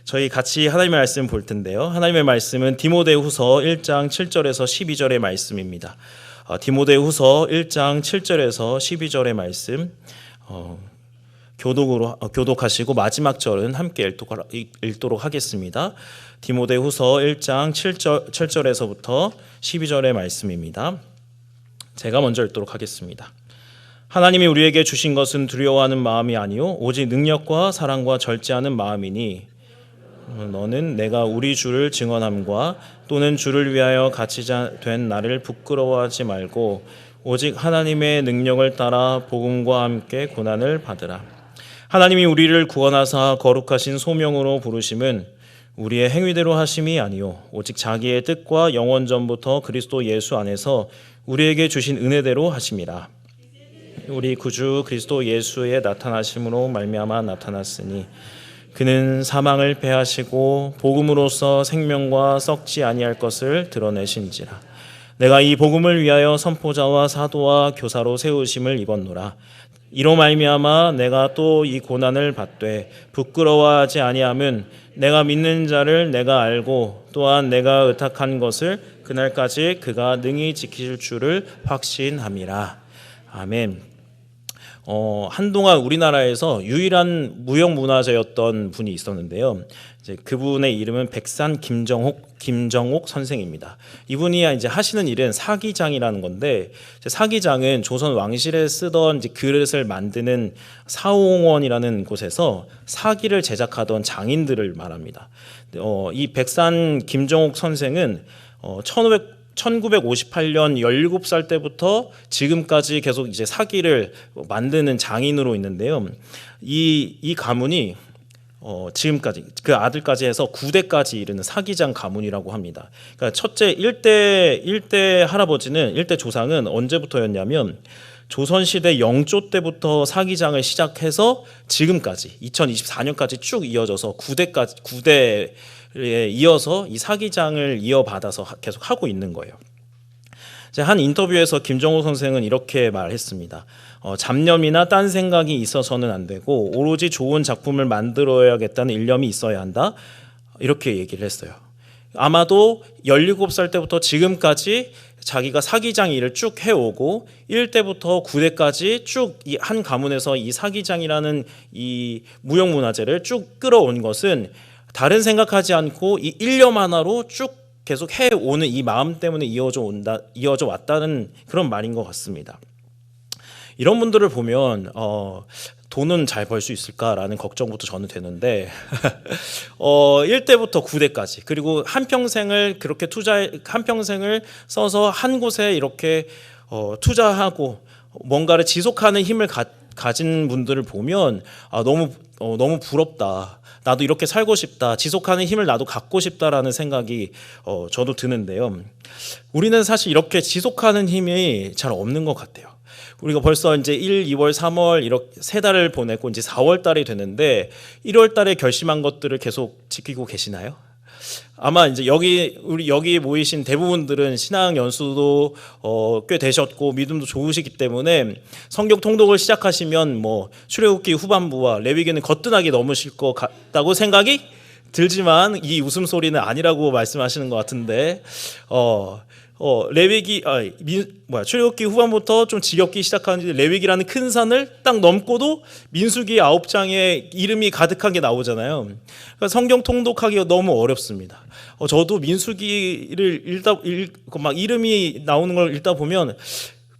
저희 같이 하나님의 말씀 볼 텐데요. 하나님의 말씀은 디모데후서 1장 7절에서 12절의 말씀입니다. 디모데후서 1장 7절에서 12절의 말씀 교독하시고 마지막 절은 함께 읽도록 하겠습니다. 디모데후서 1장 7절에서부터 12절의 말씀입니다. 제가 먼저 읽도록 하겠습니다. 하나님이 우리에게 주신 것은 두려워하는 마음이 아니요 오직 능력과 사랑과 절제하는 마음이니 너는 내가 우리 주를 증언함과 또는 주를 위하여 갇히자 된 나를 부끄러워하지 말고 오직 하나님의 능력을 따라 복음과 함께 고난을 받으라. 하나님이 우리를 구원하사 거룩하신 소명으로 부르심은 우리의 행위대로 하심이 아니요 오직 자기의 뜻과 영원 전부터 그리스도 예수 안에서 우리에게 주신 은혜대로 하심이라. 우리 구주 그리스도 예수의 나타나심으로 말미암아 나타났으니 그는 사망을 패하시고 복음으로써 생명과 썩지 아니할 것을 드러내신지라. 내가 이 복음을 위하여 선포자와 사도와 교사로 세우심을 입었노라. 이로 말미암아 내가 또 이 고난을 받되 부끄러워하지 아니함은 내가 믿는 자를 내가 알고 또한 내가 의탁한 것을 그날까지 그가 능히 지키실 줄을 확신함이라. 아멘. 한동안 우리나라에서 유일한 무형문화재였던 분이 있었는데요. 이제 그분의 이름은 백산 김정옥 선생입니다. 이분이 이제 하시는 일은 사기장이라는 건데, 사기장은 조선 왕실에 쓰던 이제 그릇을 만드는 사홍원이라는 곳에서 사기를 제작하던 장인들을 말합니다. 이 백산 김정옥 선생은 1958년 17살 때부터 지금까지 계속 이제 사기를 만드는 장인으로 있는데요. 이 가문이 지금까지 그 아들까지 해서 9대까지 이르는 사기장 가문이라고 합니다. 그러니까 첫째 1대 할아버지는 1대 조상은 언제부터였냐면 조선시대 영조 때부터 사기장을 시작해서 지금까지 2024년까지 쭉 이어져서 9대에 이어서 이 사기장을 이어받아서 계속 하고 있는 거예요. 한 인터뷰에서 김정호 선생은 이렇게 말했습니다. 잡념이나 딴 생각이 있어서는 안 되고 오로지 좋은 작품을 만들어야겠다는 일념이 있어야 한다. 이렇게 얘기를 했어요. 아마도 17살 때부터 지금까지 자기가 사기장 일을 쭉 해오고 1대부터 9대까지 쭉 이 한 가문에서 이 사기장이라는 이 무형문화재를 쭉 끌어온 것은 다른 생각하지 않고 이 일념 하나로 쭉 계속 해오는 이 마음 때문에 이어져 왔다는 그런 말인 것 같습니다. 이런 분들을 보면 돈은 잘 벌 수 있을까라는 걱정부터 저는 되는데 1대부터 9대까지 그리고 한평생을 써서 한 곳에 이렇게 투자하고 뭔가를 지속하는 힘을 가진 분들을 보면 너무 부럽다. 나도 이렇게 살고 싶다. 지속하는 힘을 나도 갖고 싶다라는 생각이 저도 드는데요. 우리는 사실 이렇게 지속하는 힘이 잘 없는 것 같아요. 우리가 벌써 이제 1, 2월, 3월 이렇게 3달을 보내고 이제 4월 달이 되는데 1월 달에 결심한 것들을 계속 지키고 계시나요? 아마 이제 여기 모이신 대부분들은 신앙 연수도 꽤 되셨고 믿음도 좋으시기 때문에 성경 통독을 시작하시면 출애굽기 후반부와 레위기는 거뜬하게 넘으실 것 같다고 생각이 들지만 이 웃음소리는 아니라고 말씀하시는 것 같은데 출애굽기 후반부터 좀 지겹기 시작하는데 레위기라는 큰 산을 딱 넘고도 민수기 9장에 이름이 가득한 게 나오잖아요. 그러니까 성경 통독하기가 너무 어렵습니다. 저도 민수기를 막 이름이 나오는 걸 읽다 보면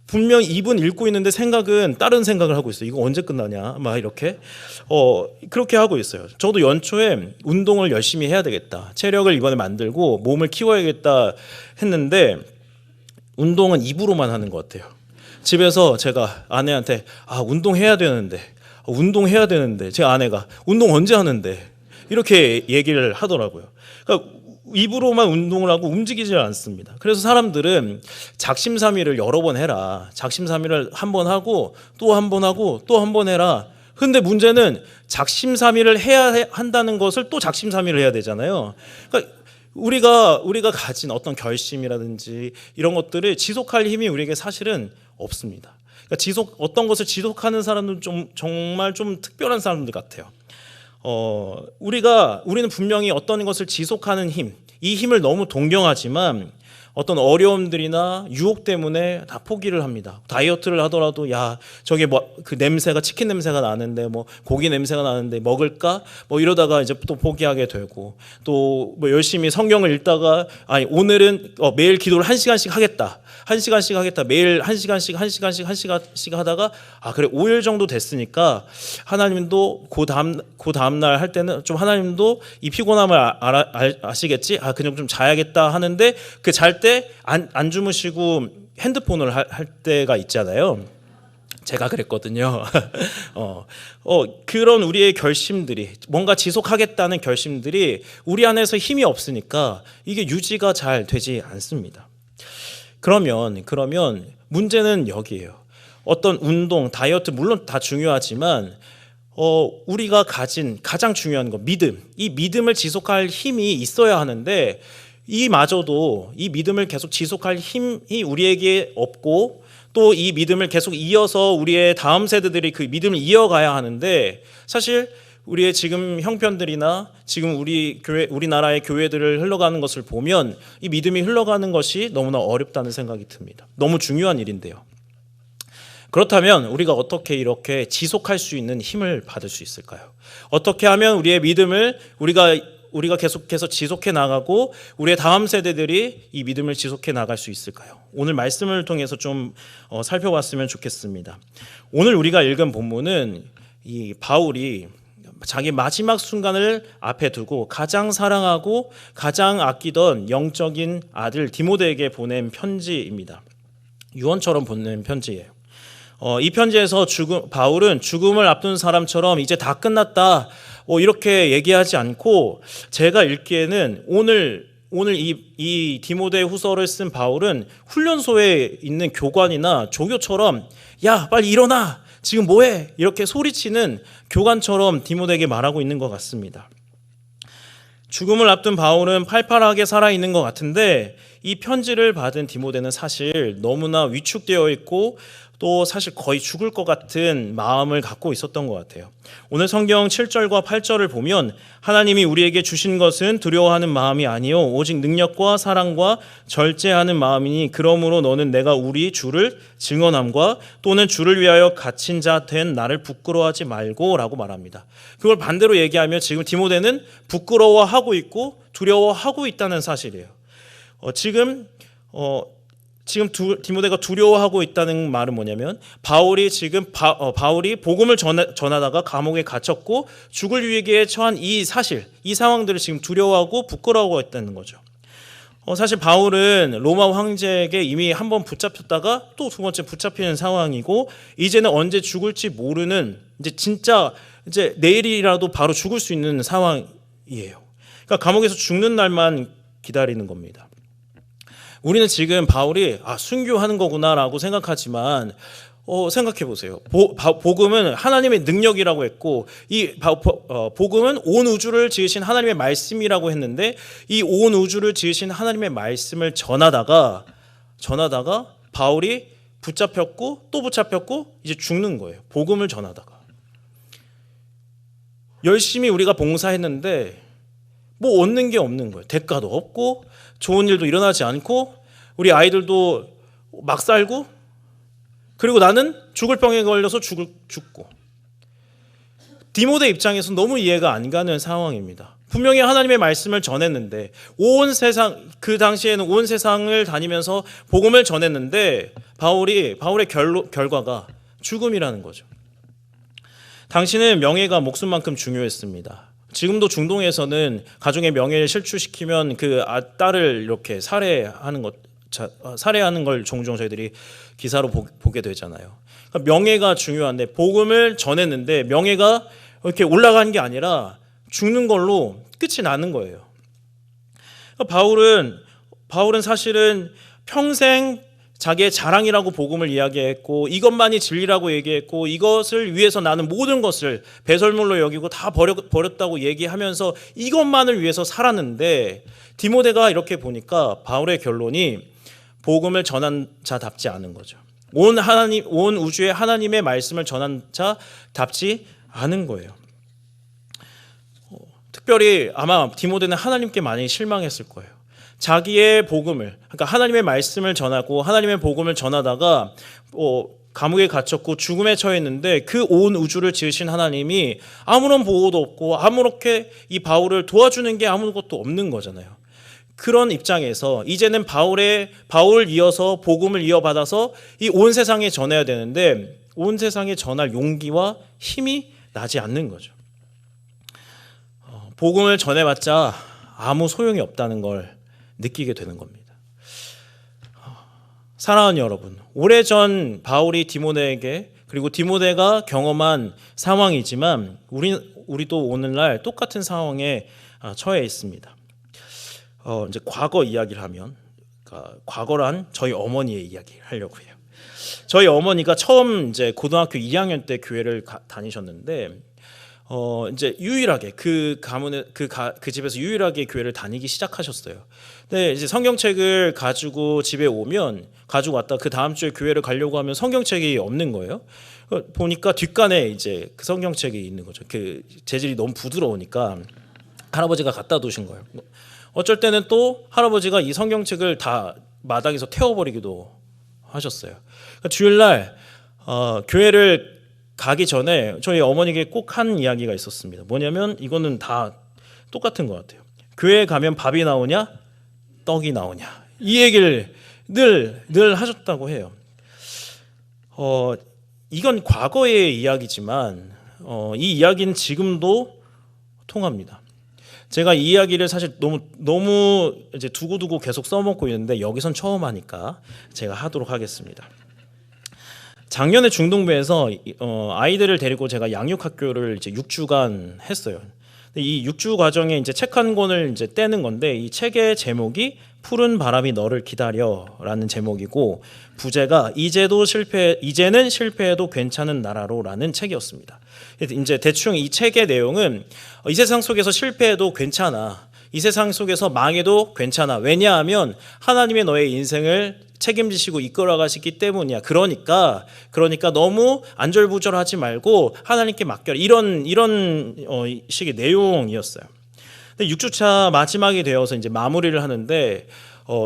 분명 입은 읽고 있는데 생각은 다른 생각을 하고 있어요. 이거 언제 끝나냐 막 이렇게 그렇게 하고 있어요. 저도 연초에 운동을 열심히 해야 되겠다. 체력을 이번에 만들고 몸을 키워야겠다 했는데 운동은 입으로만 하는 것 같아요. 집에서 제가 아내한테 운동해야 되는데 제 아내가 운동 언제 하는데 이렇게 얘기를 하더라고요. 그러니까 입으로만 운동을 하고 움직이질 않습니다. 그래서 사람들은 작심삼일을 여러 번 해라. 작심삼일을 한 번 하고 또 한 번 하고 또 한 번 해라. 근데 문제는 작심삼일을 해야 한다는 것을 또 작심삼일을 해야 되잖아요. 그러니까 우리가 가진 어떤 결심이라든지 이런 것들을 지속할 힘이 우리에게 사실은 없습니다. 그러니까 어떤 것을 지속하는 사람은 정말 좀 특별한 사람들 같아요. 우리는 분명히 어떤 것을 지속하는 힘, 이 힘을 너무 동경하지만 어떤 어려움들이나 유혹 때문에 다 포기를 합니다. 다이어트를 하더라도 야 저게 뭐 그 냄새가 치킨 냄새가 나는데 뭐 고기 냄새가 나는데 먹을까 뭐 이러다가 이제 또 포기하게 되고 또 뭐 열심히 성경을 읽다가 아니 오늘은 매일 기도를 1시간씩 하겠다. 1시간씩 하겠다. 매일 1시간씩 하다가 그래 5일 정도 됐으니까 하나님도 그 다음 날 할 때는 좀 하나님도 이 피곤함을 아시겠지? 그냥 좀 자야겠다 하는데 그 잘 때 안 주무시고 핸드폰을 할 때가 있잖아요. 제가 그랬거든요. 그런 우리의 결심들이 뭔가 지속하겠다는 결심들이 우리 안에서 힘이 없으니까 이게 유지가 잘 되지 않습니다. 그러면 문제는 여기에요. 어떤 운동, 다이어트 물론 다 중요하지만 우리가 가진 가장 중요한 거 믿음. 이 믿음을 지속할 힘이 있어야 하는데 이마저도 이 믿음을 계속 지속할 힘이 우리에게 없고 또 이 믿음을 계속 이어서 우리의 다음 세대들이 그 믿음을 이어가야 하는데 사실 우리의 지금 형편들이나 지금 우리나라의 교회들을 흘러가는 것을 보면 이 믿음이 흘러가는 것이 너무나 어렵다는 생각이 듭니다. 너무 중요한 일인데요. 그렇다면 우리가 어떻게 이렇게 지속할 수 있는 힘을 받을 수 있을까요? 어떻게 하면 우리의 믿음을 우리가 계속해서 지속해 나가고 우리의 다음 세대들이 이 믿음을 지속해 나갈 수 있을까요? 오늘 말씀을 통해서 좀 살펴봤으면 좋겠습니다. 오늘 우리가 읽은 본문은 이 바울이 자기 마지막 순간을 앞에 두고 가장 사랑하고 가장 아끼던 영적인 아들 디모데에게 보낸 편지입니다. 유언처럼 보낸 편지예요. 이 편지에서 바울은 죽음을 앞둔 사람처럼 이제 다 끝났다 이렇게 얘기하지 않고 제가 읽기에는 오늘 이 디모데 후서를 쓴 바울은 훈련소에 있는 교관이나 조교처럼 야 빨리 일어나 지금 뭐해 이렇게 소리치는 교관처럼 디모데에게 말하고 있는 것 같습니다. 죽음을 앞둔 바울은 팔팔하게 살아있는 것 같은데 이 편지를 받은 디모데는 사실 너무나 위축되어 있고 또 사실 거의 죽을 것 같은 마음을 갖고 있었던 것 같아요. 오늘 성경 7절과 8절을 보면 하나님이 우리에게 주신 것은 두려워하는 마음이 아니요 오직 능력과 사랑과 절제하는 마음이니 그러므로 너는 내가 우리 주를 증언함과 또는 주를 위하여 갇힌 자 된 나를 부끄러워하지 말고 라고 말합니다. 그걸 반대로 얘기하면 지금 디모데는 부끄러워하고 있고 두려워하고 있다는 사실이에요. 지금 디모데가 두려워하고 있다는 말은 뭐냐면 바울이 복음을 전하다가 감옥에 갇혔고 죽을 위기에 처한 이 사실, 이 상황들을 지금 두려워하고 부끄러워하고 있다는 거죠. 사실 바울은 로마 황제에게 이미 한 번 붙잡혔다가 또 두 번째 붙잡히는 상황이고 이제는 언제 죽을지 모르는 이제 내일이라도 바로 죽을 수 있는 상황이에요. 그러니까 감옥에서 죽는 날만 기다리는 겁니다. 우리는 지금 바울이 순교하는 거구나라고 생각하지만 생각해 보세요. 복음은 하나님의 능력이라고 했고 이 복음은 온 우주를 지으신 하나님의 말씀이라고 했는데 이 온 우주를 지으신 하나님의 말씀을 전하다가 바울이 붙잡혔고 또 붙잡혔고 이제 죽는 거예요. 복음을 전하다가 열심히 우리가 봉사했는데 뭐 얻는 게 없는 거예요. 대가도 없고 좋은 일도 일어나지 않고 우리 아이들도 막 살고 그리고 나는 죽을 병에 걸려서 죽고 디모데 입장에서 너무 이해가 안 가는 상황입니다. 분명히 하나님의 말씀을 전했는데 온 세상 그 당시에는 온 세상을 다니면서 복음을 전했는데 바울의 결과가 죽음이라는 거죠. 당신은 명예가 목숨만큼 중요했습니다. 지금도 중동에서는 가정의 명예를 실추시키면 그 딸을 이렇게 살해하는 걸 종종 저희들이 기사로 보게 되잖아요. 그러니까 명예가 중요한데 복음을 전했는데 명예가 이렇게 올라가는 게 아니라 죽는 걸로 끝이 나는 거예요. 그러니까 바울은 사실은 평생 자기의 자랑이라고 복음을 이야기했고 이것만이 진리라고 얘기했고 이것을 위해서 나는 모든 것을 배설물로 여기고 다 버렸다고 얘기하면서 이것만을 위해서 살았는데 디모데가 이렇게 보니까 바울의 결론이 복음을 전한 자답지 않은 거죠. 온 우주의 하나님의 말씀을 전한 자답지 않은 거예요. 특별히 아마 디모데는 하나님께 많이 실망했을 거예요. 자기의 복음을, 그러니까 하나님의 말씀을 전하고 하나님의 복음을 전하다가 감옥에 갇혔고 죽음에 처했는데 그 온 우주를 지으신 하나님이 아무런 보호도 없고 아무렇게 이 바울을 도와주는 게 아무것도 없는 거잖아요. 그런 입장에서 이제는 바울 이어서 복음을 이어받아서 이 온 세상에 전해야 되는데 온 세상에 전할 용기와 힘이 나지 않는 거죠. 복음을 전해봤자 아무 소용이 없다는 걸 느끼게 되는 겁니다. 사랑하는 여러분, 오래전 바울이 디모데에게 그리고 디모데가 경험한 상황이지만 우리도 오늘날 똑같은 상황에 처해 있습니다. 이제 과거 이야기를 하면, 그러니까 과거란 저희 어머니의 이야기를 하려고 해요. 저희 어머니가 처음 이제 고등학교 2학년 때 교회를 다니셨는데 이제 유일하게 그 가문에 그 집에서 유일하게 교회를 다니기 시작하셨어요. 근데 이제 성경책을 가지고 집에 오면 가지고 왔다 그 다음 주에 교회를 가려고 하면 성경책이 없는 거예요. 보니까 뒷간에 이제 그 성경책이 있는 거죠. 그 재질이 너무 부드러우니까 할아버지가 갖다 두신 거예요. 어쩔 때는 또 할아버지가 이 성경책을 다 마당에서 태워버리기도 하셨어요. 그러니까 주일날 교회를 가기 전에 저희 어머니에게 꼭 한 이야기가 있었습니다. 뭐냐면 이거는 다 똑같은 것 같아요. 교회에 가면 밥이 나오냐 떡이 나오냐 이 얘기를 늘 하셨다고 해요. 이건 과거의 이야기지만 이 이야기는 지금도 통합니다. 제가 이 이야기를 사실 너무 이제 두고두고 계속 써먹고 있는데 여기선 처음 하니까 제가 하도록 하겠습니다. 작년에 중동부에서 아이들을 데리고 제가 양육학교를 이제 6주간 했어요. 이 6주 과정에 이제 책 한 권을 이제 떼는 건데 이 책의 제목이 푸른 바람이 너를 기다려라는 제목이고 부제가 이제는 실패해도 괜찮은 나라로라는 책이었습니다. 이제 대충 이 책의 내용은 이 세상 속에서 실패해도 괜찮아. 이 세상 속에서 망해도 괜찮아. 왜냐하면 하나님의 너의 인생을 책임지시고 이끌어가시기 때문이야. 그러니까 너무 안절부절하지 말고 하나님께 맡겨라. 이런 식의 내용이었어요. 근데 6주차 마지막이 되어서 이제 마무리를 하는데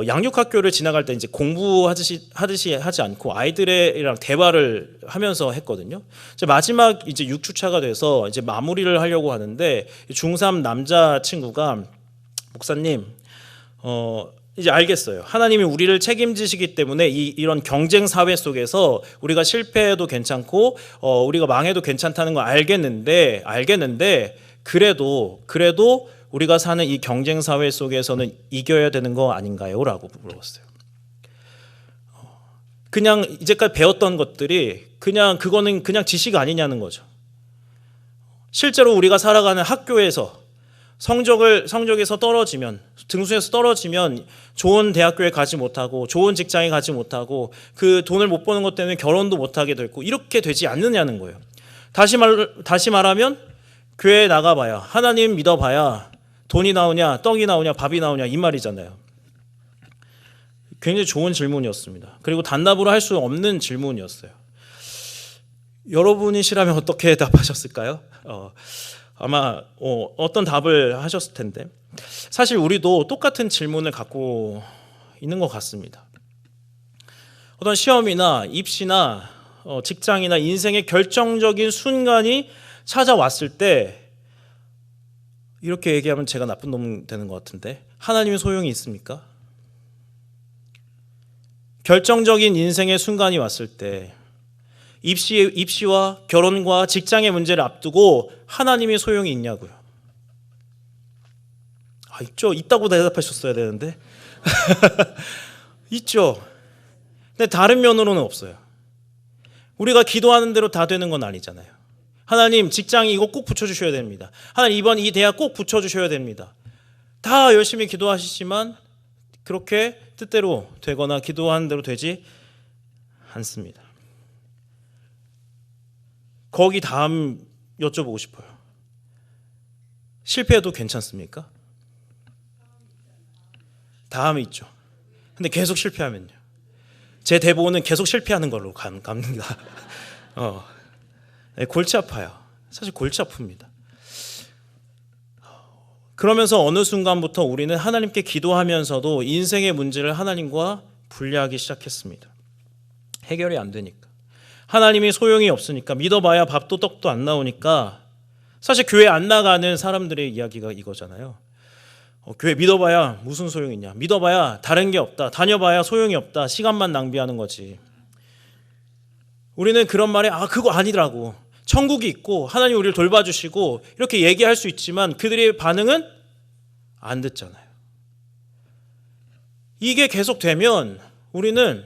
양육학교를 지나갈 때 이제 공부하듯이 하지 않고 아이들이랑 대화를 하면서 했거든요. 이제 마지막 이제 6주차가 돼서 이제 마무리를 하려고 하는데 중3 남자 친구가 목사님, 이제 알겠어요. 하나님이 우리를 책임지시기 때문에 이런 경쟁 사회 속에서 우리가 실패해도 괜찮고 우리가 망해도 괜찮다는 걸 알겠는데 그래도 우리가 사는 이 경쟁 사회 속에서는 이겨야 되는 거 아닌가요? 라고 물어봤어요. 그냥 이제까지 배웠던 것들이 그거는 그냥 지식 아니냐는 거죠. 실제로 우리가 살아가는 학교에서 성적에서 떨어지면, 등수에서 떨어지면 좋은 대학교에 가지 못하고 좋은 직장에 가지 못하고 그 돈을 못 버는 것 때문에 결혼도 못하게 되고 이렇게 되지 않느냐는 거예요. 다시 말하면 교회에 나가봐야, 하나님 믿어봐야 돈이 나오냐 떡이 나오냐 밥이 나오냐 이 말이잖아요. 굉장히 좋은 질문이었습니다. 그리고 단답으로 할 수 없는 질문이었어요. 여러분이시라면 어떻게 답하셨을까요? 아마 어떤 답을 하셨을 텐데 사실 우리도 똑같은 질문을 갖고 있는 것 같습니다. 어떤 시험이나 입시나 직장이나 인생의 결정적인 순간이 찾아왔을 때 이렇게 얘기하면 제가 나쁜 놈 되는 것 같은데 하나님의 소용이 있습니까? 결정적인 인생의 순간이 왔을 때 입시와 결혼과 직장의 문제를 앞두고 하나님의 소용이 있냐고요. 있죠. 있다고 대답하셨어야 되는데 있죠. 근데 다른 면으로는 없어요. 우리가 기도하는 대로 다 되는 건 아니잖아요. 하나님 직장 이거 꼭 붙여주셔야 됩니다. 하나님 이번 이 대학 꼭 붙여주셔야 됩니다. 다 열심히 기도하시지만 그렇게 뜻대로 되거나 기도하는 대로 되지 않습니다. 거기 다음 여쭤보고 싶어요. 실패해도 괜찮습니까? 다음이 있죠. 근데 계속 실패하면요. 제 대본은 계속 실패하는 걸로 갑니다. 골치 아파요. 사실 골치 아픕니다. 그러면서 어느 순간부터 우리는 하나님께 기도하면서도 인생의 문제를 하나님과 분리하기 시작했습니다. 해결이 안 되니까. 하나님이 소용이 없으니까, 믿어봐야 밥도 떡도 안 나오니까. 사실 교회 안 나가는 사람들의 이야기가 이거잖아요. 교회 믿어봐야 무슨 소용이 있냐, 믿어봐야 다른 게 없다, 다녀봐야 소용이 없다, 시간만 낭비하는 거지. 우리는 그런 말에 그거 아니더라고, 천국이 있고 하나님 우리를 돌봐주시고 이렇게 얘기할 수 있지만 그들의 반응은 안 듣잖아요. 이게 계속되면 우리는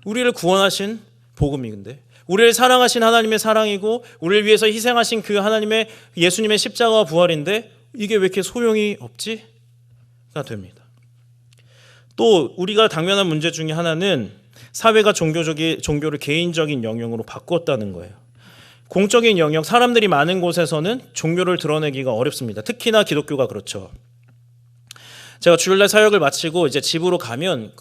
우리를 구원하신 복음이, 근데 우리를 사랑하신 하나님의 사랑이고 우리를 위해서 희생하신 그 하나님의 예수님의 십자가와 부활인데 이게 왜 이렇게 소용이 없지?가 됩니다. 또 우리가 당면한 문제 중에 하나는 사회가 종교를 개인적인 영역으로 바꿨다는 거예요. 공적인 영역, 사람들이 많은 곳에서는 종교를 드러내기가 어렵습니다. 특히나 기독교가 그렇죠. 제가 주일날 사역을 마치고 이제 집으로 가면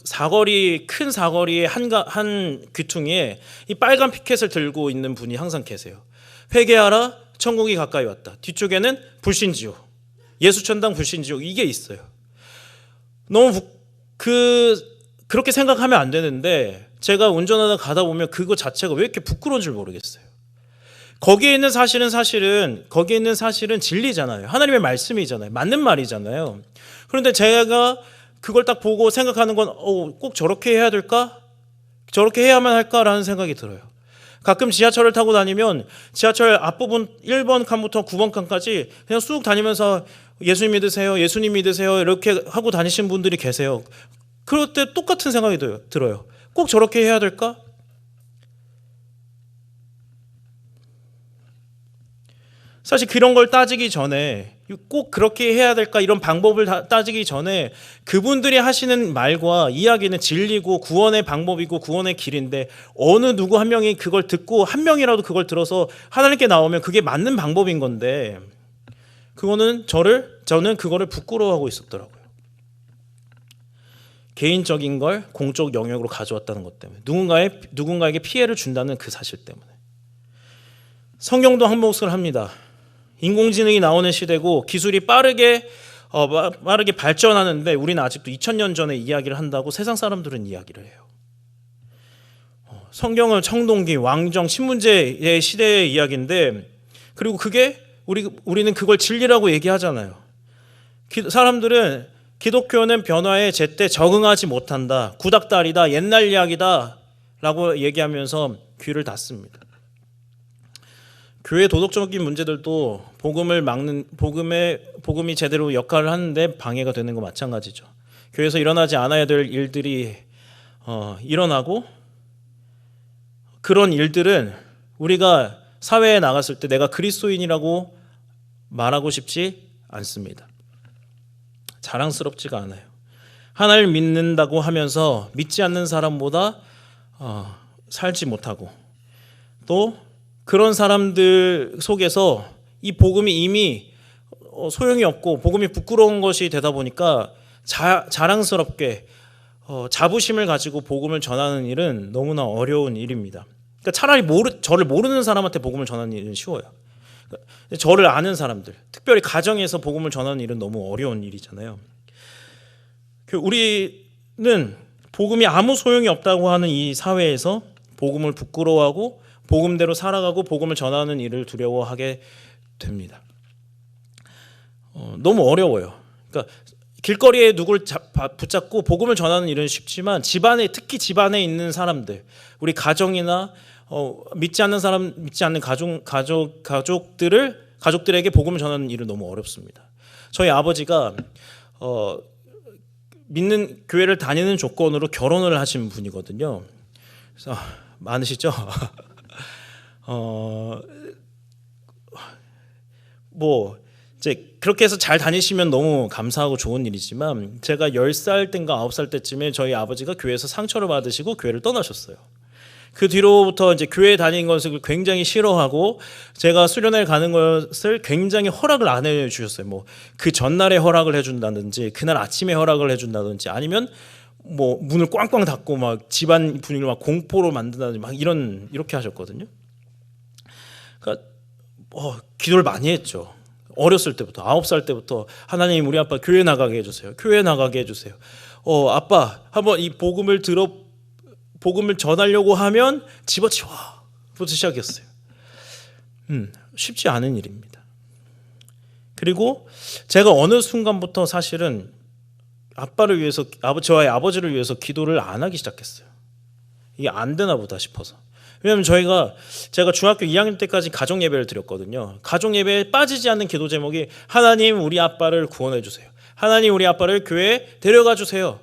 큰 사거리의 한 귀퉁이에 이 빨간 피켓을 들고 있는 분이 항상 계세요. 회개하라, 천국이 가까이 왔다. 뒤쪽에는 불신지옥, 예수천당 불신지옥, 이게 있어요. 너무 그렇게 생각하면 안 되는데 제가 운전하다 가다 보면 그거 자체가 왜 이렇게 부끄러운 줄 모르겠어요. 거기에 있는 사실은 진리잖아요. 하나님의 말씀이잖아요. 맞는 말이잖아요. 그런데 제가 그걸 딱 보고 생각하는 건 꼭 저렇게 해야 될까? 저렇게 해야만 할까라는 생각이 들어요. 가끔 지하철을 타고 다니면 지하철 앞부분 1번 칸부터 9번 칸까지 그냥 쑥 다니면서 예수님 믿으세요, 예수님 믿으세요 이렇게 하고 다니시는 분들이 계세요. 그럴 때 똑같은 생각이 들어요. 꼭 저렇게 해야 될까? 사실 그런 걸 따지기 전에, 꼭 그렇게 해야 될까 이런 방법을 따지기 전에 그분들이 하시는 말과 이야기는 진리고 구원의 방법이고 구원의 길인데 어느 누구 한 명이 그걸 듣고 한 명이라도 그걸 들어서 하나님께 나오면 그게 맞는 방법인 건데 저는 그거를 부끄러워하고 있었더라고요. 개인적인 걸 공적 영역으로 가져왔다는 것 때문에, 누군가에게 피해를 준다는 그 사실 때문에. 성경도 한 몫을 합니다. 인공지능이 나오는 시대고 기술이 빠르게 발전하는데 우리는 아직도 2000년 전에 이야기를 한다고 세상 사람들은 이야기를 해요. 성경은 청동기, 왕정, 신문제의 시대의 이야기인데, 그리고 그게 우리는 그걸 진리라고 얘기하잖아요. 사람들은 기독교는 변화에 제때 적응하지 못한다, 구닥다리다, 옛날 이야기다 라고 얘기하면서 귀를 닫습니다. 교회 도덕적인 문제들도 복음이 제대로 역할을 하는데 방해가 되는 거 마찬가지죠. 교회에서 일어나지 않아야 될 일들이 일어나고, 그런 일들은 우리가 사회에 나갔을 때 내가 그리스도인이라고 말하고 싶지 않습니다. 자랑스럽지가 않아요. 하나님을 믿는다고 하면서 믿지 않는 사람보다 살지 못하고, 또 그런 사람들 속에서 이 복음이 이미 소용이 없고 복음이 부끄러운 것이 되다 보니까 자랑스럽게 자부심을 가지고 복음을 전하는 일은 너무나 어려운 일입니다. 그러니까 차라리 저를 모르는 사람한테 복음을 전하는 일은 쉬워요. 저를 아는 사람들, 특별히 가정에서 복음을 전하는 일은 너무 어려운 일이잖아요. 우리는 복음이 아무 소용이 없다고 하는 이 사회에서 복음을 부끄러워하고 복음대로 살아가고 복음을 전하는 일을 두려워하게 됩니다. 너무 어려워요. 그러니까 길거리에 누굴 붙잡고 복음을 전하는 일은 쉽지만 특히 집안에 있는 사람들, 우리 가정이나 믿지 않는 가족들에게 복음을 전하는 일은 너무 어렵습니다. 저희 아버지가 믿는 교회를 다니는 조건으로 결혼을 하신 분이거든요. 그래서 많으시죠? 이제 그렇게 해서 잘 다니시면 너무 감사하고 좋은 일이지만, 제가 10살 때인가 9살 때쯤에 저희 아버지가 교회에서 상처를 받으시고 교회를 떠나셨어요. 그 뒤로부터 이제 교회 다니는 것을 굉장히 싫어하고, 제가 수련회를 가는 것을 굉장히 허락을 안 해주셨어요. 그 전날에 허락을 해준다든지, 그날 아침에 허락을 해준다든지, 아니면 문을 꽝꽝 닫고 집안 분위기를 공포로 만든다든지 이렇게 하셨거든요. 그러니까 기도를 많이 했죠. 어렸을 때부터 9살 때부터 하나님 우리 아빠 교회 나가게 해주세요. 교회 나가게 해주세요. 아빠 한번 이 복음을 전하려고 하면 집어치워부터 시작했어요. 쉽지 않은 일입니다. 그리고 제가 어느 순간부터 사실은 아빠를 위해서 저의 아버지를 위해서 기도를 안 하기 시작했어요. 이게 안 되나 보다 싶어서. 왜냐하면 제가 중학교 2학년 때까지 가정 예배를 드렸거든요. 가정 예배에 빠지지 않는 기도 제목이 하나님 우리 아빠를 구원해 주세요. 하나님 우리 아빠를 교회에 데려가 주세요.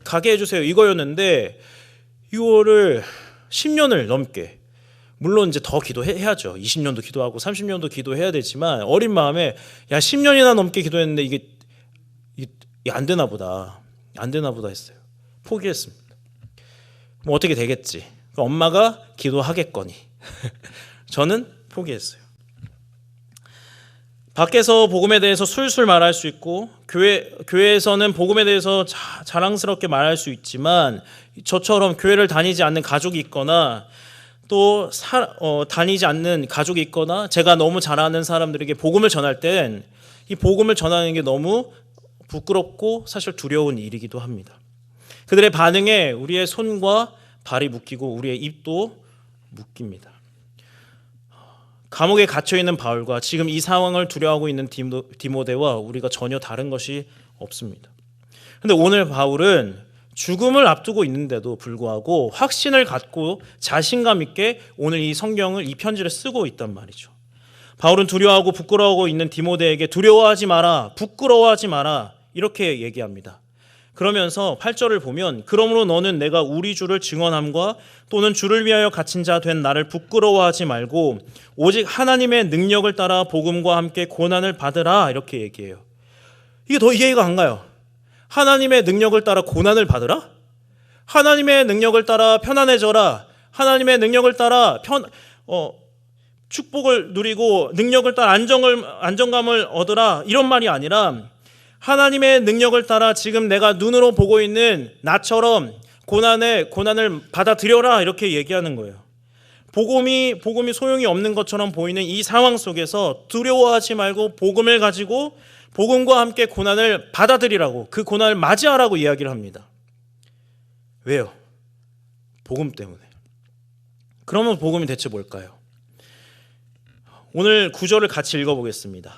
가게 해주세요. 이거였는데 이거를 10년을 넘게, 물론 이제 더 기도해야죠. 20년도 기도하고 30년도 기도해야 되지만 어린 마음에 10년이나 넘게 기도했는데 이게 안 되나 보다 했어요. 포기했습니다. 뭐 어떻게 되겠지. 엄마가 기도하겠거니. 저는 포기했어요. 밖에서 복음에 대해서 술술 말할 수 있고 교회에서는 복음에 대해서 자랑스럽게 말할 수 있지만 저처럼 교회를 다니지 않는 가족이 있거나 또 다니지 않는 가족이 있거나 제가 너무 잘 아는 사람들에게 복음을 전할 땐 이 복음을 전하는 게 너무 부끄럽고 사실 두려운 일이기도 합니다. 그들의 반응에 우리의 손과 발이 묶이고 우리의 입도 묶입니다. 감옥에 갇혀있는 바울과 지금 이 상황을 두려워하고 있는 디모데와 우리가 전혀 다른 것이 없습니다. 그런데 오늘 바울은 죽음을 앞두고 있는데도 불구하고 확신을 갖고 자신감 있게 오늘 이 성경을, 이 편지를 쓰고 있단 말이죠. 바울은 두려워하고 부끄러워하고 있는 디모데에게 두려워하지 마라, 부끄러워하지 마라 이렇게 얘기합니다. 그러면서 8절을 보면 그러므로 너는 내가 우리 주를 증언함과 또는 주를 위하여 갇힌 자 된 나를 부끄러워하지 말고 오직 하나님의 능력을 따라 복음과 함께 고난을 받으라 이렇게 얘기해요. 이게 더 이해가 안 가요. 하나님의 능력을 따라 고난을 받으라? 하나님의 능력을 따라 편안해져라. 하나님의 능력을 따라 축복을 누리고 능력을 따라 안정감을 얻으라 이런 말이 아니라 하나님의 능력을 따라 지금 내가 눈으로 보고 있는 나처럼 고난을 받아들여라 이렇게 얘기하는 거예요. 복음이 소용이 없는 것처럼 보이는 이 상황 속에서 두려워하지 말고 복음을 가지고 복음과 함께 고난을 받아들이라고, 그 고난을 맞이하라고 이야기를 합니다. 왜요? 복음 때문에. 그러면 복음이 대체 뭘까요? 오늘 9절을 같이 읽어보겠습니다.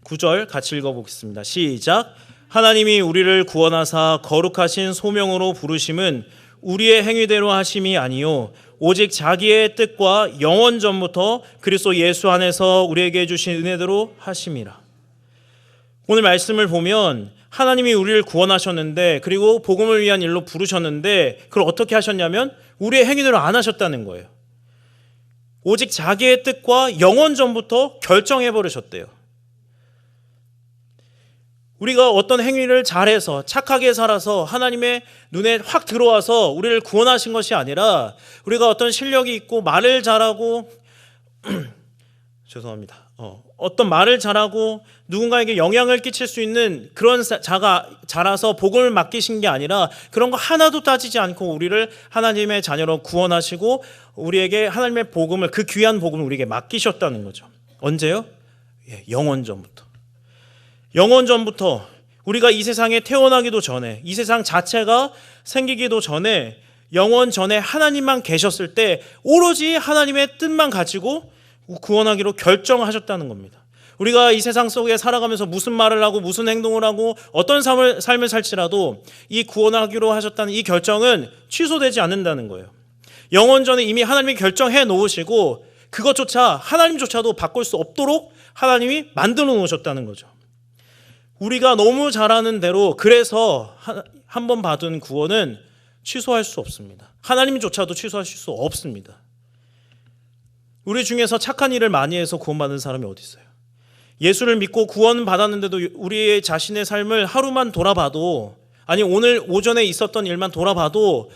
9절 같이 읽어보겠습니다. 시작. 하나님이 우리를 구원하사 거룩하신 소명으로 부르심은 우리의 행위대로 하심이 아니요 오직 자기의 뜻과 영원 전부터 그리스도 예수 안에서 우리에게 주신 은혜대로 하심이라. 오늘 말씀을 보면 하나님이 우리를 구원하셨는데 그리고 복음을 위한 일로 부르셨는데 그걸 어떻게 하셨냐면 우리의 행위대로 안 하셨다는 거예요. 오직 자기의 뜻과 영원 전부터 결정해버리셨대요. 우리가 어떤 행위를 잘해서 착하게 살아서 하나님의 눈에 확 들어와서 우리를 구원하신 것이 아니라 우리가 어떤 실력이 있고 말을 잘하고 죄송합니다. 어떤 말을 잘하고 누군가에게 영향을 끼칠 수 있는 그런 자가 자라서 복음을 맡기신 게 아니라 그런 거 하나도 따지지 않고 우리를 하나님의 자녀로 구원하시고 우리에게 하나님의 복음을, 그 귀한 복음을 우리에게 맡기셨다는 거죠. 언제요? 영원 전부터. 영원 전부터 우리가 이 세상에 태어나기도 전에, 이 세상 자체가 생기기도 전에 영원 전에 하나님만 계셨을 때 오로지 하나님의 뜻만 가지고 구원하기로 결정하셨다는 겁니다. 우리가 이 세상 속에 살아가면서 무슨 말을 하고 무슨 행동을 하고 어떤 삶을 살지라도 이 구원하기로 하셨다는 이 결정은 취소되지 않는다는 거예요. 영원 전에 이미 하나님이 결정해 놓으시고 그것조차 하나님조차도 바꿀 수 없도록 하나님이 만들어 놓으셨다는 거죠. 우리가 너무 잘하는 대로 그래서 한 번 받은 구원은 취소할 수 없습니다. 하나님조차도 취소하실 수 없습니다. 우리 중에서 착한 일을 많이 해서 구원받은 사람이 어디 있어요? 예수를 믿고 구원 받았는데도 우리의 자신의 삶을 하루만 돌아봐도, 아니 오늘 오전에 있었던 일만 돌아봐도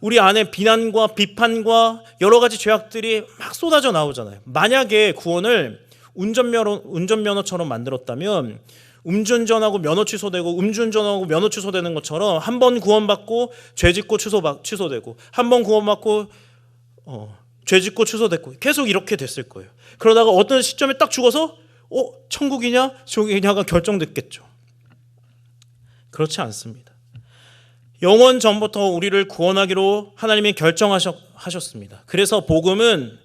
우리 안에 비난과 비판과 여러 가지 죄악들이 막 쏟아져 나오잖아요. 만약에 구원을 운전면허처럼 만들었다면 음주운전하고 면허 취소되고 음주운전하고 면허 취소되는 것처럼 한 번 구원받고 죄 짓고 취소되고 한 번 구원받고 죄 짓고 취소됐고 계속 이렇게 됐을 거예요. 그러다가 어떤 시점에 딱 죽어서 천국이냐 지옥이냐가 결정됐겠죠. 그렇지 않습니다. 영원 전부터 우리를 구원하기로 하나님이 결정하셨습니다. 그래서 복음은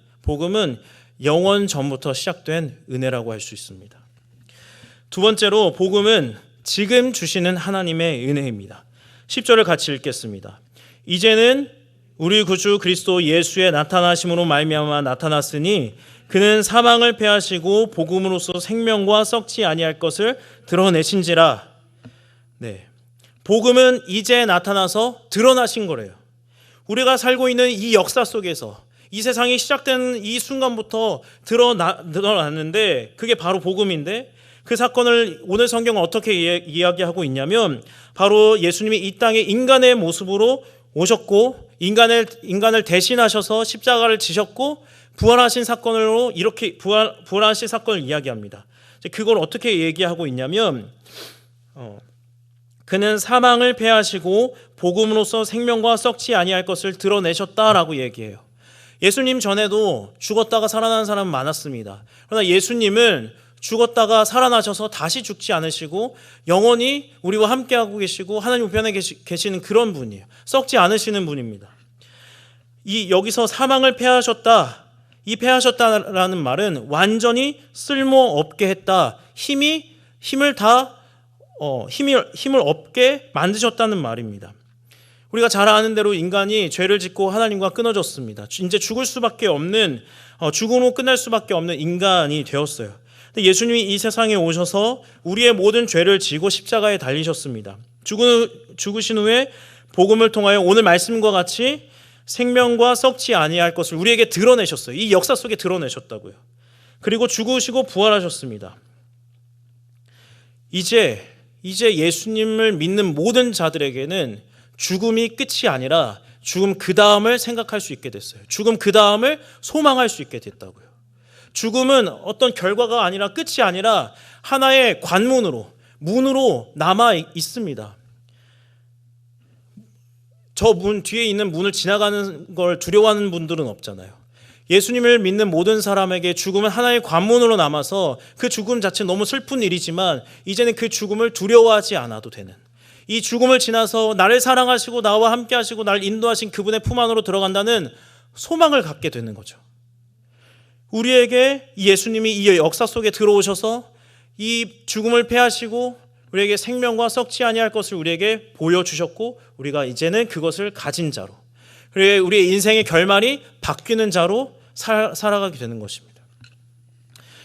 영원 전부터 시작된 은혜라고 할 수 있습니다. 두 번째로 복음은 지금 주시는 하나님의 은혜입니다. 10절을 같이 읽겠습니다. 이제는 우리 구주 그리스도 예수의 나타나심으로 말미암아 나타났으니 그는 사망을 패하시고 복음으로써 생명과 썩지 아니할 것을 드러내신지라. 네, 복음은 이제 나타나서 드러나신 거래요. 우리가 살고 있는 이 역사 속에서 이 세상이 시작된 이 순간부터 드러났는데 그게 바로 복음인데, 그 사건을 오늘 성경은 어떻게 이야기하고 있냐면 바로 예수님이 이 땅에 인간의 모습으로 오셨고 인간을 대신하셔서 십자가를 지셨고 부활하신 사건으로 이렇게 부활하신 사건을 이야기합니다. 그걸 어떻게 얘기하고 있냐면 그는 사망을 패하시고 복음으로써 생명과 썩지 아니할 것을 드러내셨다라고 얘기해요. 예수님 전에도 죽었다가 살아난 사람 많았습니다. 그러나 예수님은 죽었다가 살아나셔서 다시 죽지 않으시고 영원히 우리와 함께하고 계시고 하나님 우편에 계시는 그런 분이에요. 썩지 않으시는 분입니다. 여기서 사망을 패하셨다, 이 패하셨다라는 말은 완전히 쓸모없게 했다, 힘을 없게 만드셨다는 말입니다. 우리가 잘 아는 대로 인간이 죄를 짓고 하나님과 끊어졌습니다. 이제 죽을 수밖에 없는, 죽음으로 끝날 수밖에 없는 인간이 되었어요. 예수님이 이 세상에 오셔서 우리의 모든 죄를 지고 십자가에 달리셨습니다. 죽으신 후에 복음을 통하여 오늘 말씀과 같이 생명과 썩지 아니할 것을 우리에게 드러내셨어요. 이 역사 속에 드러내셨다고요. 그리고 죽으시고 부활하셨습니다. 이제 예수님을 믿는 모든 자들에게는 죽음이 끝이 아니라 죽음 그 다음을 생각할 수 있게 됐어요. 죽음 그 다음을 소망할 수 있게 됐다고요. 죽음은 어떤 결과가 아니라 끝이 아니라 하나의 문으로 남아 있습니다. 저 문 뒤에 있는 문을 지나가는 걸 두려워하는 분들은 없잖아요. 예수님을 믿는 모든 사람에게 죽음은 하나의 관문으로 남아서 그 죽음 자체는 너무 슬픈 일이지만 이제는 그 죽음을 두려워하지 않아도 되는, 이 죽음을 지나서 나를 사랑하시고 나와 함께 하시고 나를 인도하신 그분의 품 안으로 들어간다는 소망을 갖게 되는 거죠. 우리에게 예수님이 이 역사 속에 들어오셔서 이 죽음을 패하시고 우리에게 생명과 썩지 아니할 것을 우리에게 보여주셨고 우리가 이제는 그것을 가진 자로, 그리고 우리의 인생의 결말이 바뀌는 자로 살아가게 되는 것입니다.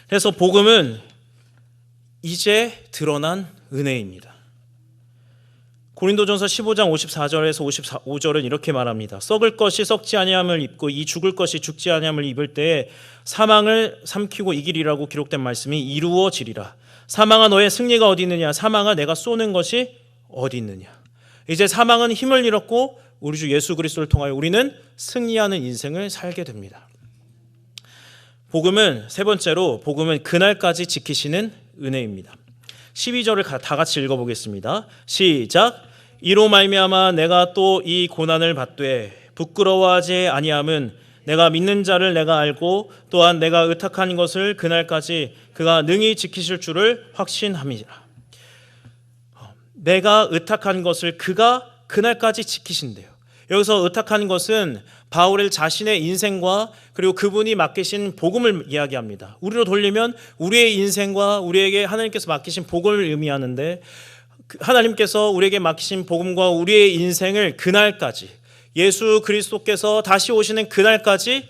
그래서 복음은 이제 드러난 은혜입니다. 고린도전서 15장 54절에서 55절은 이렇게 말합니다. 썩을 것이 썩지 아니함을 입고 이 죽을 것이 죽지 아니함을 입을 때에 사망을 삼키고 이기리라고 기록된 말씀이 이루어지리라. 사망아 너의 승리가 어디 있느냐, 사망아 내가 쏘는 것이 어디 있느냐. 이제 사망은 힘을 잃었고 우리 주 예수 그리스도를 통하여 우리는 승리하는 인생을 살게 됩니다. 복음은 세 번째로 복음은 그날까지 지키시는 은혜입니다. 12절을 다 같이 읽어보겠습니다. 시작. 이로 말미암아 내가 또 이 고난을 받되 부끄러워하지 아니함은 내가 믿는 자를 내가 알고 또한 내가 의탁한 것을 그날까지 그가 능히 지키실 줄을 확신함이라. 내가 의탁한 것을 그가 그날까지 지키신대요. 여기서 의탁한 것은 바울 자신의 인생과 그리고 그분이 맡기신 복음을 이야기합니다. 우리로 돌리면 우리의 인생과 우리에게 하나님께서 맡기신 복음을 의미하는데, 하나님께서 우리에게 맡기신 복음과 우리의 인생을 그날까지, 예수 그리스도께서 다시 오시는 그날까지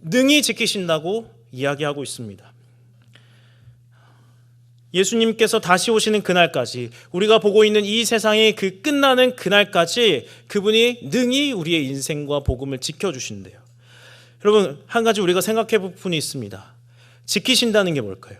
능히 지키신다고 이야기하고 있습니다. 예수님께서 다시 오시는 그날까지, 우리가 보고 있는 이 세상이 그 끝나는 그날까지 그분이 능히 우리의 인생과 복음을 지켜주신대요. 여러분, 한 가지 우리가 생각해 볼 부분이 있습니다. 지키신다는 게 뭘까요?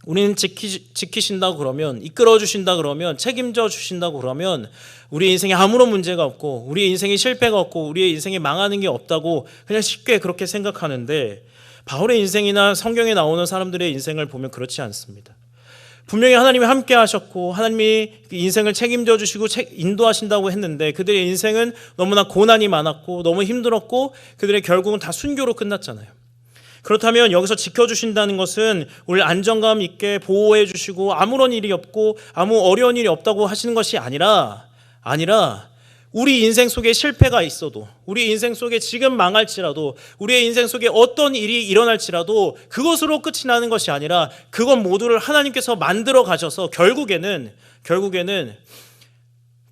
우리는 지키신다고 그러면, 이끌어 주신다 그러면, 책임져 주신다고 그러면 우리의 인생에 아무런 문제가 없고 우리의 인생에 실패가 없고 우리의 인생에 망하는 게 없다고 그냥 쉽게 그렇게 생각하는데, 바울의 인생이나 성경에 나오는 사람들의 인생을 보면 그렇지 않습니다. 분명히 하나님이 함께 하셨고 하나님이 인생을 책임져 주시고 인도하신다고 했는데 그들의 인생은 너무나 고난이 많았고 너무 힘들었고 그들의 결국은 다 순교로 끝났잖아요. 그렇다면 여기서 지켜주신다는 것은 우리를 안정감 있게 보호해 주시고 아무런 일이 없고 아무 어려운 일이 없다고 하시는 것이 아니라 우리 인생 속에 실패가 있어도, 우리 인생 속에 지금 망할지라도, 우리의 인생 속에 어떤 일이 일어날지라도 그것으로 끝이 나는 것이 아니라 그것 모두를 하나님께서 만들어 가셔서 결국에는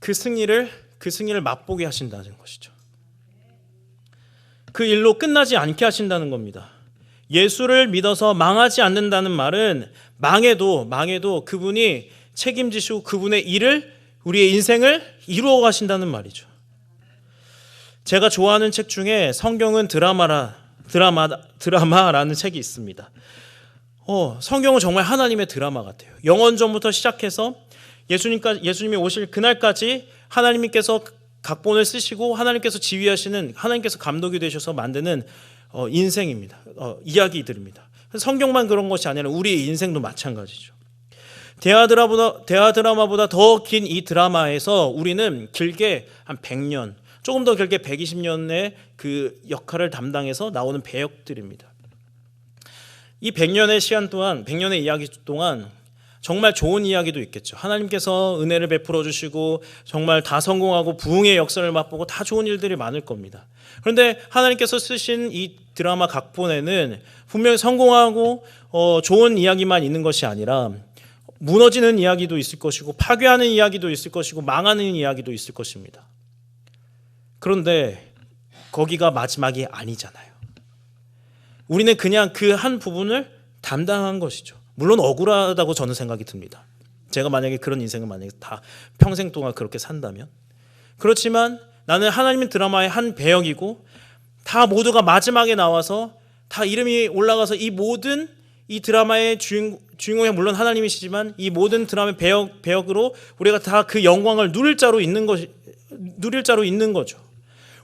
그 승리를 맛보게 하신다는 것이죠. 그 일로 끝나지 않게 하신다는 겁니다. 예수를 믿어서 망하지 않는다는 말은 망해도 그분이 책임지시고 그분의 일을, 우리의 인생을 이루어 가신다는 말이죠. 제가 좋아하는 책 중에 성경은 드라마라는 책이 있습니다. 성경은 정말 하나님의 드라마 같아요. 영원전부터 시작해서 예수님이 오실 그날까지 하나님께서 각본을 쓰시고 하나님께서 지휘하시는, 하나님께서 감독이 되셔서 만드는 인생입니다. 이야기들입니다. 성경만 그런 것이 아니라 우리의 인생도 마찬가지죠. 대화 드라마보다 더 긴 이 드라마에서 우리는 길게 한 100년, 조금 더 길게 120년의 그 역할을 담당해서 나오는 배역들입니다. 이 100년의 시간 동안, 100년의 이야기 동안 정말 좋은 이야기도 있겠죠. 하나님께서 은혜를 베풀어 주시고 정말 다 성공하고 부흥의 역사를 맛보고 다 좋은 일들이 많을 겁니다. 그런데 하나님께서 쓰신 이 드라마 각본에는 분명히 성공하고 좋은 이야기만 있는 것이 아니라 무너지는 이야기도 있을 것이고 파괴하는 이야기도 있을 것이고 망하는 이야기도 있을 것입니다. 그런데 거기가 마지막이 아니잖아요. 우리는 그냥 그 한 부분을 담당한 것이죠. 물론 억울하다고 저는 생각이 듭니다. 제가 만약에 그런 인생을 만약에 다 평생 동안 그렇게 산다면. 그렇지만 나는 하나님의 드라마의 한 배역이고 다 모두가 마지막에 나와서 다 이름이 올라가서 이 드라마의 주인공이 물론 하나님이시지만 이 모든 드라마의 배역으로 우리가 다 그 영광을 누릴 자로 있는 거죠.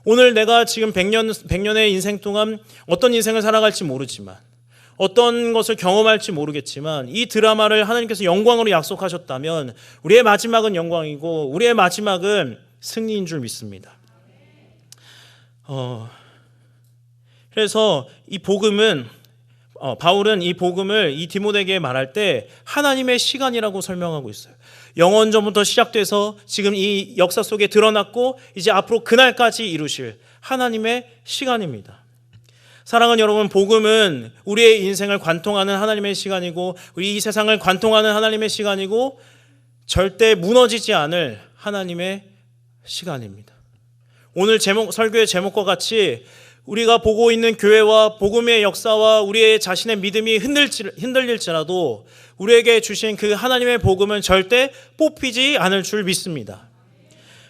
오늘 내가 지금 100년의 인생 동안 어떤 인생을 살아갈지 모르지만, 어떤 것을 경험할지 모르겠지만 이 드라마를 하나님께서 영광으로 약속하셨다면 우리의 마지막은 영광이고 우리의 마지막은 승리인 줄 믿습니다. 그래서 이 복음은 바울은 이 복음을 이 디모데에게 말할 때 하나님의 시간이라고 설명하고 있어요. 영원전부터 시작돼서 지금 이 역사 속에 드러났고 이제 앞으로 그날까지 이루실 하나님의 시간입니다. 사랑하는 여러분, 복음은 우리의 인생을 관통하는 하나님의 시간이고 우리 이 세상을 관통하는 하나님의 시간이고 절대 무너지지 않을 하나님의 시간입니다. 오늘 설교의 제목과 같이 우리가 보고 있는 교회와 복음의 역사와 우리의 자신의 믿음이 흔들릴지라도 우리에게 주신 그 하나님의 복음은 절대 뽑히지 않을 줄 믿습니다.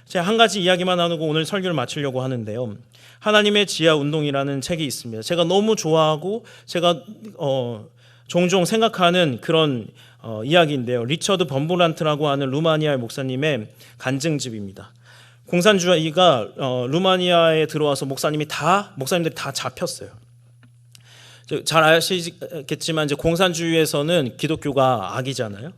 제가 한 가지 이야기만 나누고 오늘 설교를 마치려고 하는데요. 하나님의 지하 운동이라는 책이 있습니다. 제가 너무 좋아하고 제가 종종 생각하는 그런 이야기인데요. 리처드 범브란트라고 하는 루마니아의 목사님의 간증집입니다. 공산주의가 루마니아에 들어와서 목사님들이 다 잡혔어요. 잘 아시겠지만 이제 공산주의에서는 기독교가 악이잖아요.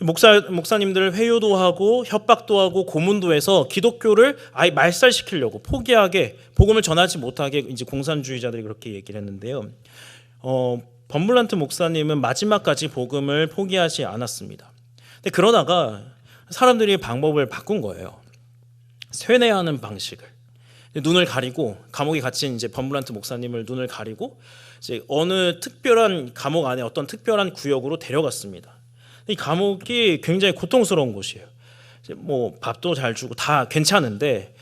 목사님들을 회유도 하고 협박도 하고 고문도 해서 기독교를 아예 말살시키려고 포기하게, 복음을 전하지 못하게 이제 공산주의자들이 그렇게 얘기를 했는데요. 범블란트 목사님은 마지막까지 복음을 포기하지 않았습니다. 근데 그러다가 사람들이 방법을 바꾼 거예요. 쇠뇌하는 방식을. 눈을 가리고 감옥에 갇힌 이제 범블란트 목사님을 눈을 가리고 이제 어느 특별한 감옥 안에 어떤 특별한 구역으로 데려갔습니다. 이 감옥이 굉장히 고통스러운 곳이에요. 뭐 밥도 잘 주고 다 괜찮은데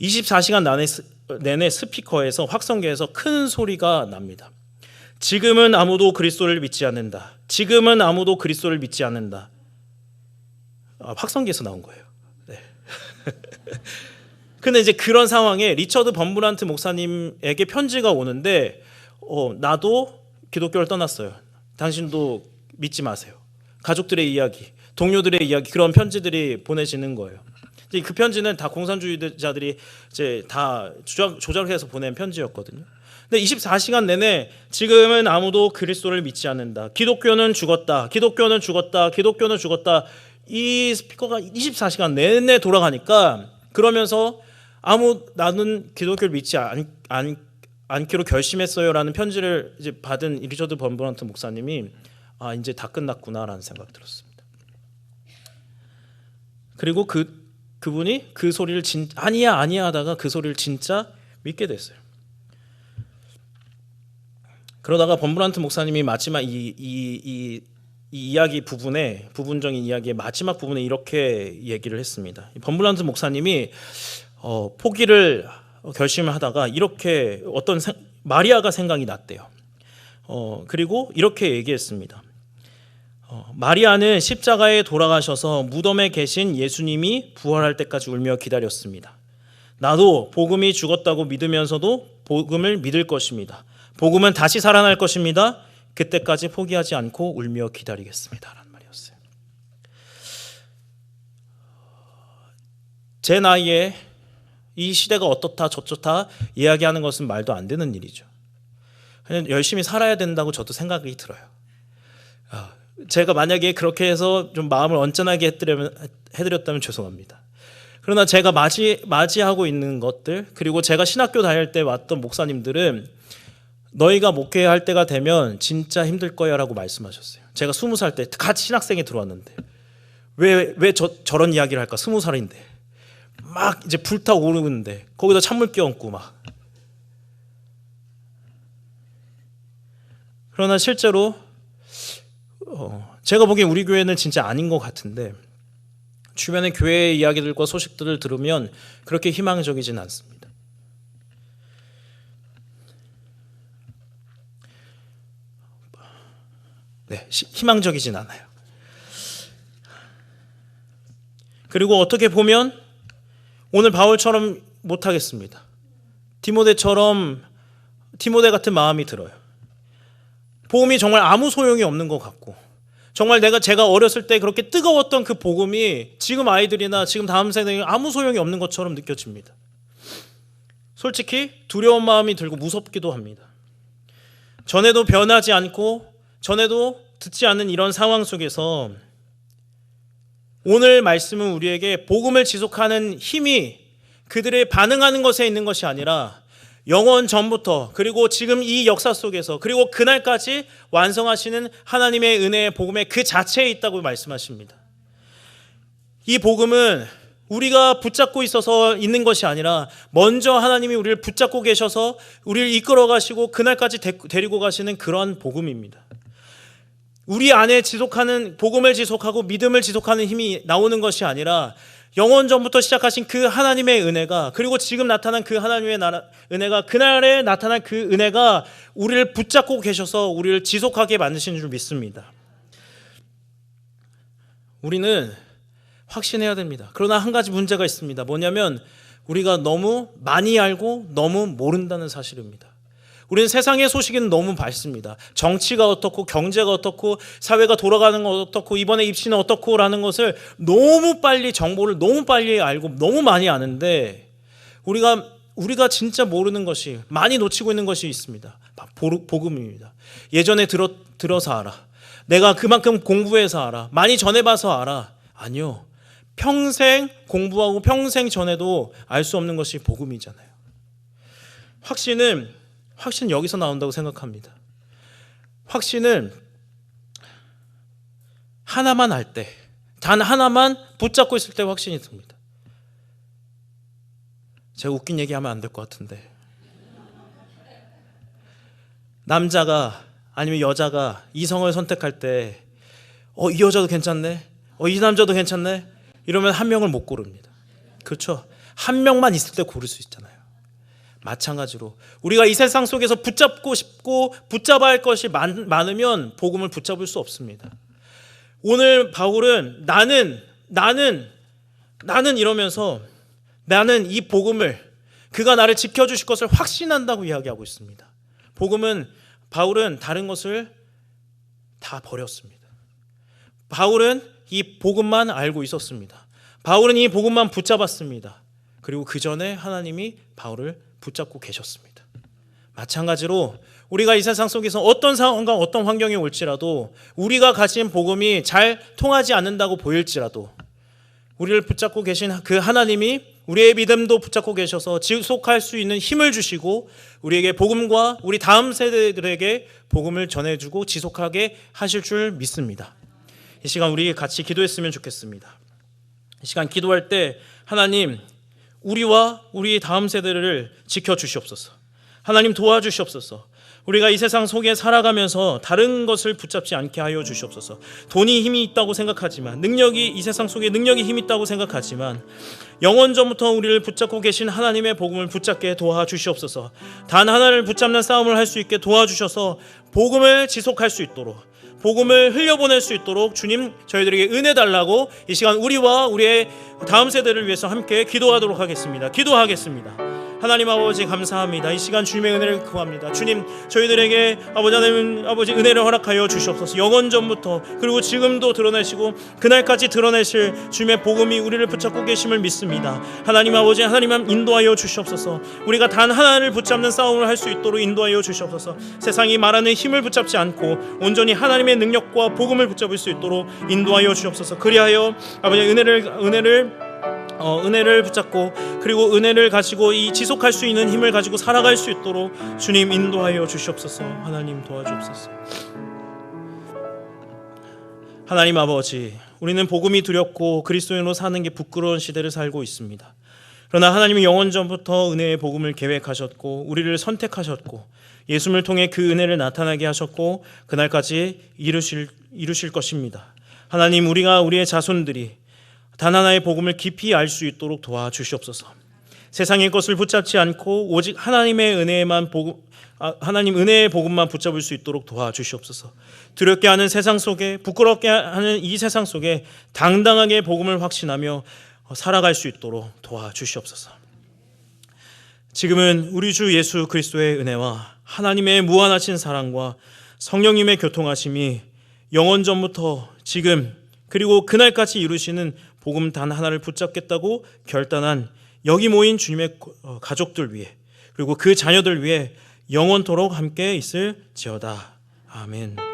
24시간 내내 스피커에서 확성기에서 큰 소리가 납니다. 지금은 아무도 그리스도를 믿지 않는다. 지금은 아무도 그리스도를 믿지 않는다. 확성기에서 나온 거예요. 네. 근데 이제 그런 상황에 리처드 범브란트 목사님에게 편지가 오는데 나도 기독교를 떠났어요. 당신도 믿지 마세요. 가족들의 이야기, 동료들의 이야기, 그런 편지들이 보내지는 거예요. 그 편지는 다 공산주의자들이 이제 다 조작해서 보낸 편지였거든요. 근데 24시간 내내 지금은 아무도 그리스도를 믿지 않는다. 기독교는 죽었다. 기독교는 죽었다. 기독교는 죽었다. 이 스피커가 24시간 내내 돌아가니까 그러면서 나는 기독교를 믿지 않기로 결심했어요라는 편지를 이제 받은 리처드 범브란트 목사님이 이제 다 끝났구나라는 생각 들었습니다. 그리고 그분이 그 소리를 아니야 하다가 그 소리를 진짜 믿게 됐어요. 그러다가 범브란트 목사님이 마지막 이 이야기 부분적인 이야기의 마지막 부분에 이렇게 얘기를 했습니다. 범브란트 목사님이 포기를 결심을 하다가 이렇게 마리아가 생각이 났대요. 그리고 이렇게 얘기했습니다. 마리아는 십자가에 돌아가셔서 무덤에 계신 예수님이 부활할 때까지 울며 기다렸습니다. 나도 복음이 죽었다고 믿으면서도 복음을 믿을 것입니다. 복음은 다시 살아날 것입니다. 그때까지 포기하지 않고 울며 기다리겠습니다. 라는 말이었어요. 제 나이에 이 시대가 어떻다 저렇다 이야기하는 것은 말도 안 되는 일이죠. 그냥 열심히 살아야 된다고 저도 생각이 들어요. 제가 만약에 그렇게 해서 좀 마음을 언짢게 해드렸다면 죄송합니다. 그러나 제가 맞이하고 있는 것들, 그리고 제가 신학교 다닐 때 왔던 목사님들은 너희가 목회할 때가 되면 진짜 힘들 거야 라고 말씀하셨어요. 제가 20살 때 같이 신학생에 들어왔는데 왜 저런 이야기를 할까? 20살인데 막 이제 불타오르는데 거기다 찬물 끼얹고 막. 그러나 실제로 제가 보기엔 우리 교회는 진짜 아닌 것 같은데 주변의 교회의 이야기들과 소식들을 들으면 그렇게 희망적이진 않습니다. 네, 희망적이진 않아요. 그리고 어떻게 보면 오늘 바울처럼 못하겠습니다. 디모데 같은 마음이 들어요. 복음이 정말 아무 소용이 없는 것 같고, 정말 제가 어렸을 때 그렇게 뜨거웠던 그 복음이 지금 아이들이나 지금 다음 세대에 아무 소용이 없는 것처럼 느껴집니다. 솔직히 두려운 마음이 들고 무섭기도 합니다. 전에도 변하지 않고 전에도 듣지 않는 이런 상황 속에서 오늘 말씀은 우리에게 복음을 지속하는 힘이 그들의 반응하는 것에 있는 것이 아니라 영원 전부터 그리고 지금 이 역사 속에서 그리고 그날까지 완성하시는 하나님의 은혜의 복음의 그 자체에 있다고 말씀하십니다. 이 복음은 우리가 붙잡고 있어서 있는 것이 아니라 먼저 하나님이 우리를 붙잡고 계셔서 우리를 이끌어 가시고 그날까지 데리고 가시는 그러한 복음입니다. 우리 안에 복음을 지속하고 믿음을 지속하는 힘이 나오는 것이 아니라 영원 전부터 시작하신 그 하나님의 은혜가, 그리고 지금 나타난 그 하나님의 은혜가, 그날에 나타난 그 은혜가 우리를 붙잡고 계셔서 우리를 지속하게 만드시는 줄 믿습니다. 우리는 확신해야 됩니다. 그러나 한 가지 문제가 있습니다. 뭐냐면 우리가 너무 많이 알고 너무 모른다는 사실입니다. 우리는 세상의 소식은 너무 밝습니다. 정치가 어떻고 경제가 어떻고 사회가 돌아가는 건 어떻고 이번에 입시는 어떻고 라는 것을 정보를 너무 빨리 알고 너무 많이 아는데 우리가 진짜 모르는 것이, 많이 놓치고 있는 것이 있습니다. 복음입니다. 예전에 들어서 알아. 내가 그만큼 공부해서 알아. 많이 전해봐서 알아. 아니요. 평생 공부하고 평생 전해도 알 수 없는 것이 복음이잖아요. 확신은 여기서 나온다고 생각합니다. 확신은 하나만 알 때, 단 하나만 붙잡고 있을 때 확신이 듭니다. 제가 웃긴 얘기하면 안 될 것 같은데, 남자가 아니면 여자가 이성을 선택할 때 이 여자도 괜찮네, 이 남자도 괜찮네 이러면 한 명을 못 고릅니다. 그렇죠? 한 명만 있을 때 고를 수 있잖아요. 마찬가지로 우리가 이 세상 속에서 붙잡고 싶고 붙잡아야 할 것이 많으면 복음을 붙잡을 수 없습니다. 오늘 바울은 나는 이러면서 나는 이 복음을, 그가 나를 지켜주실 것을 확신한다고 이야기하고 있습니다. 바울은 다른 것을 다 버렸습니다. 바울은 이 복음만 알고 있었습니다. 바울은 이 복음만 붙잡았습니다. 그리고 그 전에 하나님이 바울을 붙잡고 계셨습니다. 마찬가지로 우리가 이 세상 속에서 어떤 상황과 어떤 환경이 올지라도, 우리가 가진 복음이 잘 통하지 않는다고 보일지라도 우리를 붙잡고 계신 그 하나님이 우리의 믿음도 붙잡고 계셔서 지속할 수 있는 힘을 주시고 우리에게 복음과 우리 다음 세대들에게 복음을 전해주고 지속하게 하실 줄 믿습니다. 이 시간 우리 같이 기도했으면 좋겠습니다. 이 시간 기도할 때 하나님, 우리와 우리 다음 세대를 지켜주시옵소서. 하나님 도와주시옵소서. 우리가 이 세상 속에 살아가면서 다른 것을 붙잡지 않게 하여 주시옵소서. 돈이 힘이 있다고 생각하지만, 이 세상 속에 능력이 힘이 있다고 생각하지만 영원전부터 우리를 붙잡고 계신 하나님의 복음을 붙잡게 도와주시옵소서. 단 하나를 붙잡는 싸움을 할 수 있게 도와주셔서 복음을 지속할 수 있도록, 복음을 흘려보낼 수 있도록 주님 저희들에게 은혜 달라고 이 시간 우리와 우리의 다음 세대를 위해서 함께 기도하도록 하겠습니다. 기도하겠습니다. 하나님 아버지 감사합니다. 이 시간 주님의 은혜를 구합니다. 주님, 저희들에게 아버지 은혜를 허락하여 주시옵소서. 영원전부터 그리고 지금도 드러내시고 그날까지 드러내실 주님의 복음이 우리를 붙잡고 계심을 믿습니다. 하나님 아버지, 하나님 인도하여 주시옵소서. 우리가 단 하나를 붙잡는 싸움을 할 수 있도록 인도하여 주시옵소서. 세상이 말하는 힘을 붙잡지 않고 온전히 하나님의 능력과 복음을 붙잡을 수 있도록 인도하여 주시옵소서. 그리하여 아버지 은혜를 붙잡고 그리고 은혜를 가지고 이 지속할 수 있는 힘을 가지고 살아갈 수 있도록 주님 인도하여 주시옵소서. 하나님 도와주옵소서. 하나님 아버지, 우리는 복음이 두렵고 그리스도인으로 사는 게 부끄러운 시대를 살고 있습니다. 그러나 하나님이 영원전부터 은혜의 복음을 계획하셨고 우리를 선택하셨고 예수님을 통해 그 은혜를 나타나게 하셨고 그날까지 이루실 것입니다. 하나님, 우리의 자손들이 단 하나의 복음을 깊이 알 수 있도록 도와주시옵소서. 세상의 것을 붙잡지 않고 오직 하나님의 하나님 은혜의 복음만 붙잡을 수 있도록 도와주시옵소서. 두렵게 하는 세상 속에, 부끄럽게 하는 이 세상 속에 당당하게 복음을 확신하며 살아갈 수 있도록 도와주시옵소서. 지금은 우리 주 예수 그리스도의 은혜와 하나님의 무한하신 사랑과 성령님의 교통하심이 영원전부터 지금 그리고 그날까지 이루시는 복음 단 하나를 붙잡겠다고 결단한 여기 모인 주님의 가족들 위해 그리고 그 자녀들 위해 영원토록 함께 있을지어다. 아멘.